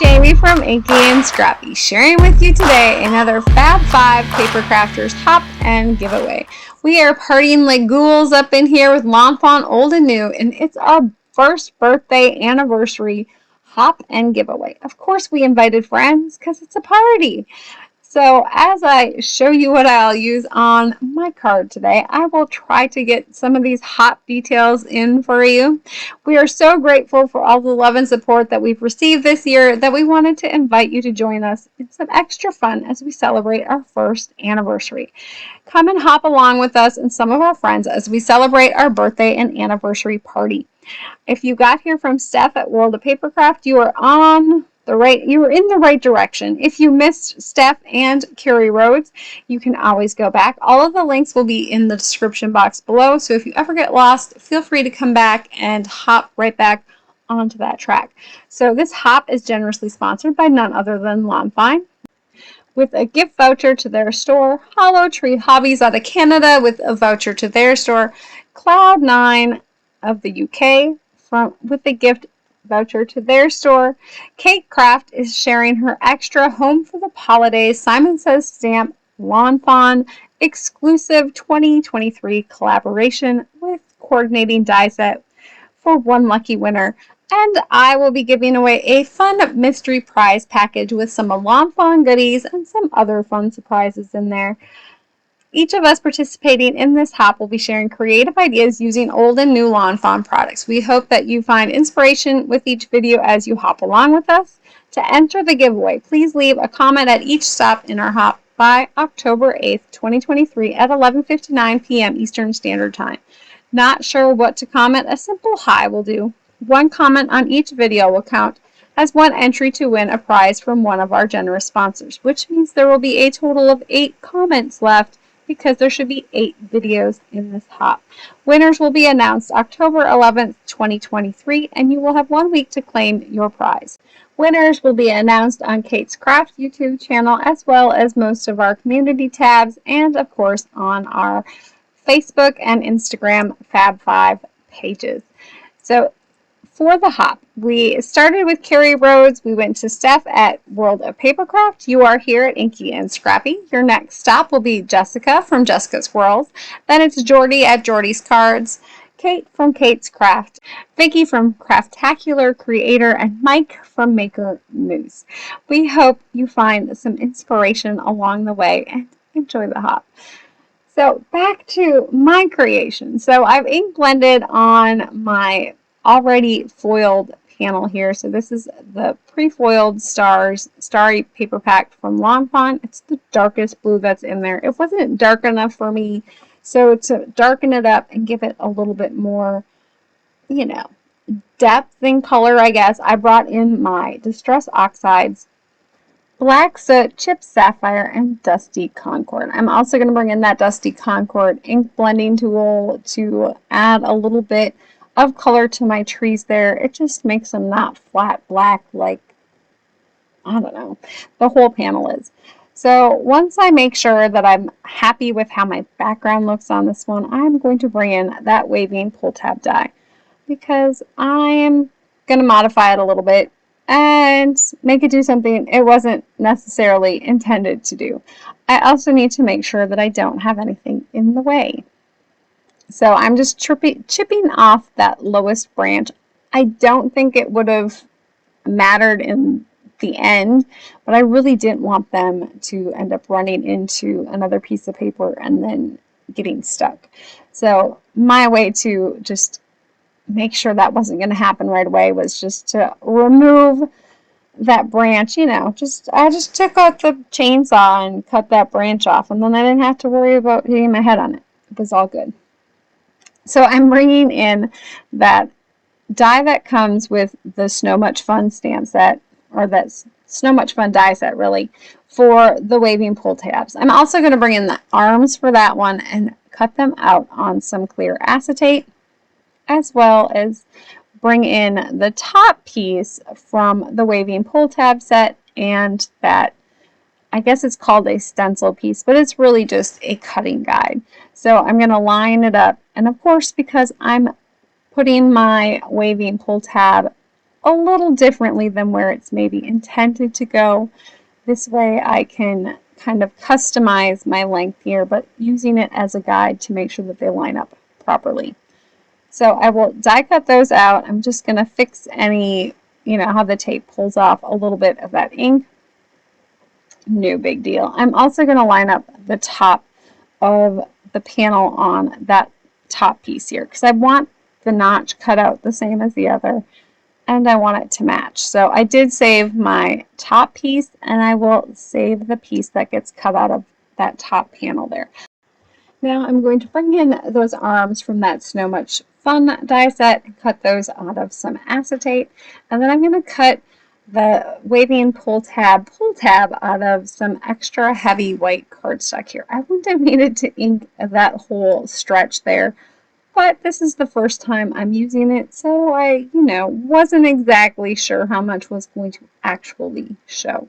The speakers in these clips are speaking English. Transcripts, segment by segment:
Jamie from Inky&Scrappy, sharing with you today another Fab 5 Papercrafters hop and giveaway. We are partying like ghouls up in here with Lawn Fawn old and new, and it's our first birthday anniversary hop and giveaway. Of course we invited friends because it's a party. So as I show you what I'll use on my card today, I will try to get some of these hop details in for you. We are so grateful for all the love and support that we've received this year that we wanted to invite you to join us in some extra fun as we celebrate our first anniversary. Come and hop along with us and some of our friends as we celebrate our birthday and anniversary party. If you got here from Steph at World of Papercraft, you are in the right direction. If you missed Steph and Carrie Rhodes, you can always go back. All of the links will be in the description box below, so if you ever get lost, feel free to come back and hop right back onto that track. So this hop is generously sponsored by none other than Lawn Fawn, with a gift voucher to their store. Tree Hobbies out of Canada with a voucher to their store. Cloud9 of the UK with a gift voucher to their store. Keight Krafts is sharing her extra Home for the Pawlidays Simon Says stamp Lawn Fawn exclusive 2023 collaboration with coordinating die set for one lucky winner. And I will be giving away a fun mystery prize package with some Lawn Fawn goodies and some other fun surprises in there. Each of us participating in this hop will be sharing creative ideas using old and new Lawn Fawn products. We hope that you find inspiration with each video as you hop along with us. To enter the giveaway, please leave a comment at each stop in our hop by October 8th, 2023 at 11:59 p.m. Eastern Standard Time. Not sure what to comment? A simple hi will do. One comment on each video will count as one entry to win a prize from one of our generous sponsors, which means there will be a total of 8 comments left, because there should be 8 videos in this hop. Winners will be announced October 11th, 2023, and you will have 1 week to claim your prize. Winners will be announced on Keight's Krafts YouTube channel, as well as most of our community tabs, and of course on our Facebook and Instagram Fab 5 pages. So for the hop, we started with Carrie Rhodes. We went to Steph at World of Papercraft. You are here at Inky&Scrappy. Your next stop will be Jessica from Jessica's World. Then it's Jordy at Jordy's Cards, Kate from Keight's Krafts, Vicky from Craftacular Creator, and Mike from Maker Moose. We hope you find some inspiration along the way and enjoy the hop. So back to my creation. So I've ink blended on my already foiled panel here. So this is the pre-foiled starry paper pack from Lawn Fawn. It's the darkest blue that's in there. It wasn't dark enough for me, so to darken it up and give it a little bit more, depth in color, I guess, I brought in my Distress Oxides, Black Soot, Chipped Sapphire, and Dusty Concord. I'm also going to bring in that Dusty Concord ink blending tool to add a little bit of color to my trees there. It just makes them not flat black like, I don't know, the whole panel is. So once I make sure that I'm happy with how my background looks on this one, I'm going to bring in that waving pull tab die, because I am going to modify it a little bit and make it do something it wasn't necessarily intended to do. I also need to make sure that I don't have anything in the way. So I'm just chipping off that lowest branch. I don't think it would have mattered in the end, but I really didn't want them to end up running into another piece of paper and then getting stuck. So my way to just make sure that wasn't going to happen right away was just to remove that branch. I just took out the chainsaw and cut that branch off, and then I didn't have to worry about hitting my head on it. It was all good. So I'm bringing in that die that comes with the Snow Much Fun stamp set, or that Snow Much Fun die set, really, for the waving pull tabs. I'm also going to bring in the arms for that one and cut them out on some clear acetate, as well as bring in the top piece from the waving pull tab set and that, I guess it's called a stencil piece, but it's really just a cutting guide. So I'm going to line it up, and of course, because I'm putting my waving pull tab a little differently than where it's maybe intended to go. This way I can kind of customize my length here, but using it as a guide to make sure that they line up properly. So I will die cut those out. I'm just going to fix any, how the tape pulls off a little bit of that ink. No big deal. I'm also going to line up the top of the panel on that top piece here because I want the notch cut out the same as the other and I want it to match. So I did save my top piece and I will save the piece that gets cut out of that top panel there. Now I'm going to bring in those arms from that Snow Much Fun die set and cut those out of some acetate, and then I'm going to cut the waving pull tab out of some extra heavy white cardstock here. I wouldn't have needed to ink that whole stretch there, but this is the first time I'm using it, so I, wasn't exactly sure how much was going to actually show.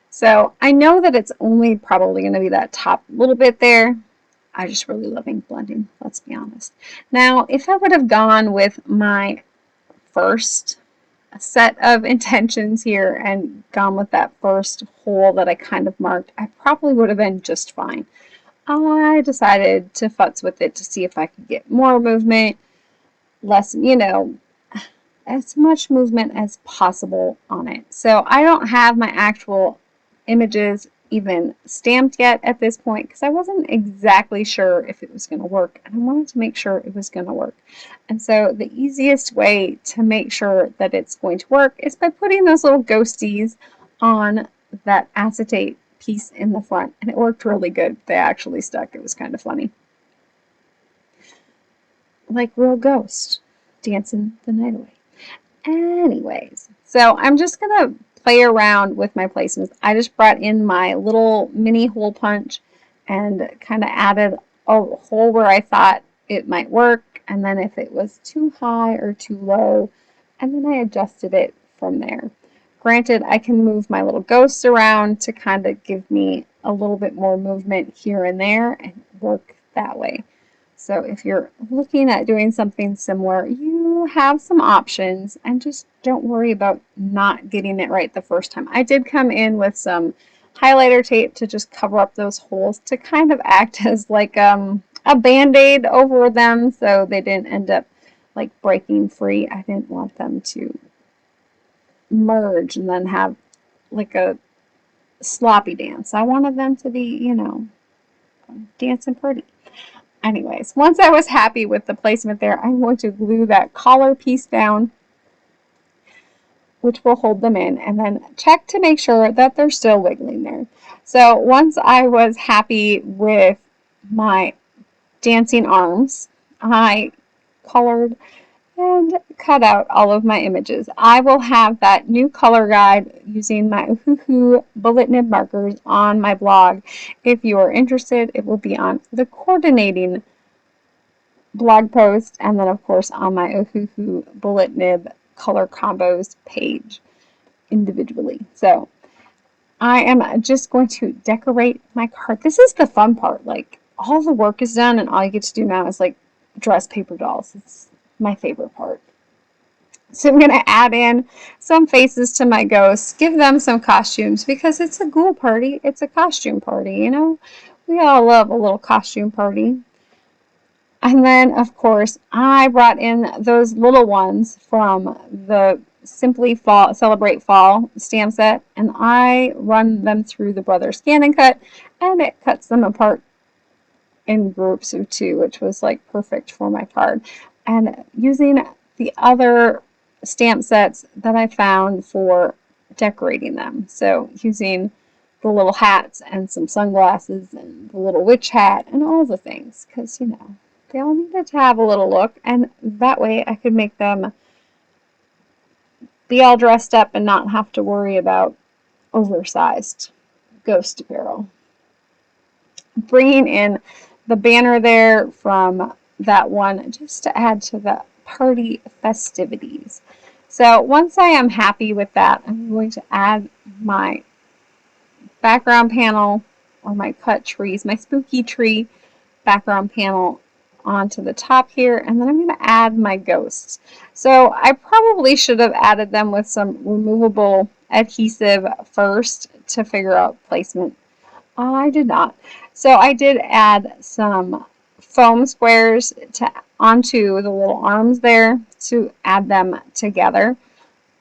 So I know that it's only probably going to be that top little bit there. I just really love ink blending, let's be honest. Now, if I would have gone with my first set of intentions here and gone with that first hole that I kind of marked, I probably would have been just fine. I decided to futz with it to see if I could get more movement, less, as much movement as possible on it. So I don't have my actual images even stamped yet at this point because I wasn't exactly sure if it was going to work and I wanted to make sure it was going to work. And so the easiest way to make sure that it's going to work is by putting those little ghosties on that acetate piece in the front, and it worked really good. They actually stuck. It was kind of funny. Like real ghosts dancing the night away. Anyways, so I'm just going to play around with my placements. I just brought in my little mini hole punch and kind of added a hole where I thought it might work, and then if it was too high or too low, and then I adjusted it from there. Granted, I can move my little ghosts around to kind of give me a little bit more movement here and there and work that way. So if you're looking at doing something similar, you have some options and just don't worry about not getting it right the first time. I did come in with some highlighter tape to just cover up those holes to kind of act as like a band-aid over them so they didn't end up like breaking free. I didn't want them to merge and then have like a sloppy dance. I wanted them to be, dancing pretty. Anyways, once I was happy with the placement there, I'm going to glue that collar piece down, which will hold them in, and then check to make sure that they're still wiggling there. So once I was happy with my dancing arms, I colored and cut out all of my images. I will have that new color guide using my Oohoo bullet nib markers on my blog. If you are interested, it will be on the coordinating blog post and then of course on my Oohoo bullet nib color combos page individually. So I am just going to decorate my card. This is the fun part. Like all the work is done and all you get to do now is like dress paper dolls. It's my favorite part. So I'm going to add in some faces to my ghosts, give them some costumes because it's a ghoul party. It's a costume party, We all love a little costume party. And then, of course, I brought in those little ones from the Simply Fall, Celebrate Fall stamp set, and I run them through the Brother Scan and Cut, and it cuts them apart in groups of 2, which was like perfect for my card. And using the other stamp sets that I found for decorating them. So using the little hats and some sunglasses and the little witch hat and all the things because, they all needed to have a little look, and that way I could make them be all dressed up and not have to worry about oversized ghost apparel. Bringing in the banner there from that one just to add to the party festivities. So once I am happy with that, I'm going to add my background panel or my cut trees, my spooky tree background panel onto the top here, and then I'm going to add my ghosts. So I probably should have added them with some removable adhesive first to figure out placement. I did not. So I did add some foam squares onto the little arms there to add them together,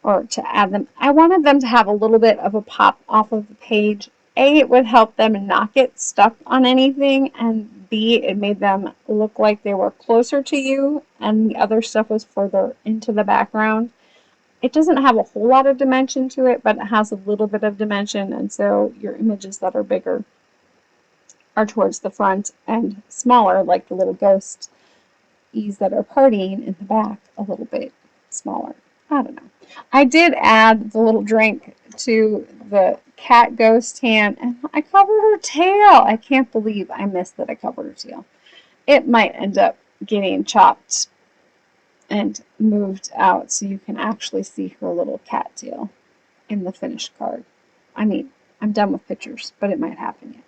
or to add them. I wanted them to have a little bit of a pop off of the page. A, it would help them not get stuck on anything, and B, it made them look like they were closer to you and the other stuff was further into the background. It doesn't have a whole lot of dimension to it, but it has a little bit of dimension, and so your images that are bigger are towards the front, and smaller, like the little ghosts that are partying in the back, a little bit smaller. I don't know. I did add the little drink to the cat ghost hand, and I covered her tail. I can't believe I missed that I covered her tail. It might end up getting chopped and moved out so you can actually see her little cat tail in the finished card. I mean, I'm done with pictures, but it might happen yet.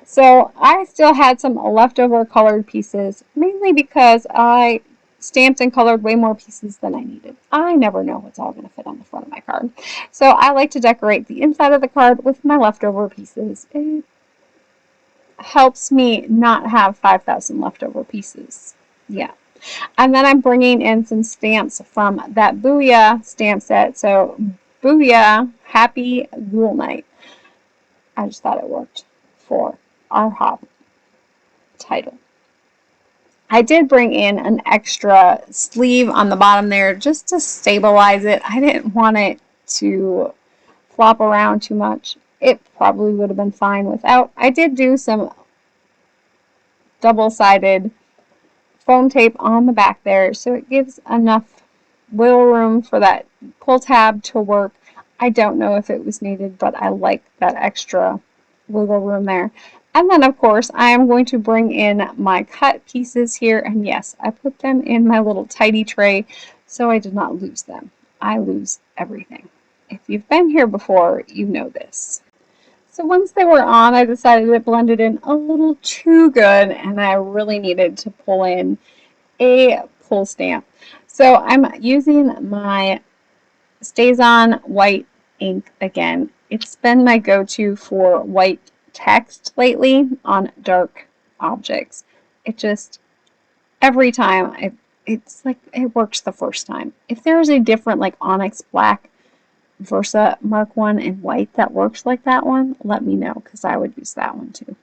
So I still had some leftover colored pieces, mainly because I stamped and colored way more pieces than I needed. I never know what's all going to fit on the front of my card. So I like to decorate the inside of the card with my leftover pieces. It helps me not have 5,000 leftover pieces. Yeah. And then I'm bringing in some stamps from that Booyah stamp set. So Booyah, Happy Ghoul Night. I just thought it worked for our hop title. I did bring in an extra sleeve on the bottom there just to stabilize it. I didn't want it to flop around too much. It probably would have been fine without. I did do some double-sided foam tape on the back there, so it gives enough wiggle room for that pull tab to work. I don't know if it was needed, but I like that extra wiggle room there. And then, of course, I am going to bring in my cut pieces here, and yes, I put them in my little tidy tray so I did not lose them. I lose everything. If you've been here before, you know this. So once they were on, I decided it blended in a little too good, and I really needed to pull in a pull stamp. So I'm using my StazOn white ink again. It's been my go-to for white text lately on dark objects. It just, every time, it's like it works the first time. If there is a different, like Onyx Black Versa Mark 1 in white that works like that one, let me know, because I would use that one too.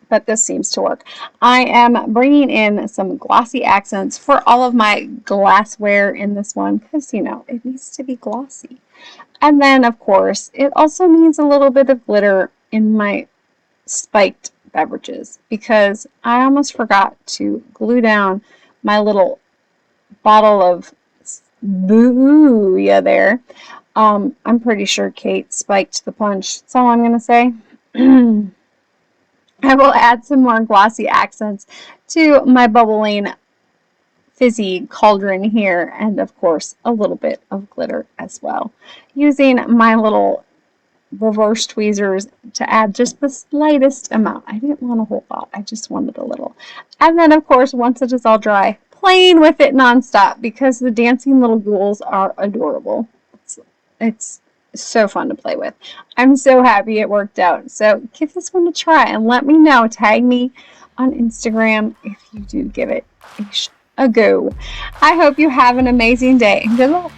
But this seems to work. I am bringing in some glossy accents for all of my glassware in this one, because, you know, it needs to be glossy. And then, of course, it also needs a little bit of glitter in my spiked beverages, because I almost forgot to glue down my little bottle of Booyah there. I'm pretty sure Keight spiked the punch. That's all I'm going to say. I will add some more glossy accents to my bubbling fizzy cauldron here, and of course a little bit of glitter as well, using my little reverse tweezers to add just the slightest amount. I didn't want a whole lot, I just wanted a little. And then, of course, once it is all dry, playing with it nonstop, because the dancing little ghouls are adorable. It's so fun to play with. I'm so happy it worked out. So give this one a try and let me know. Tag me on Instagram if you do give it a go. I hope you have an amazing day, and good luck.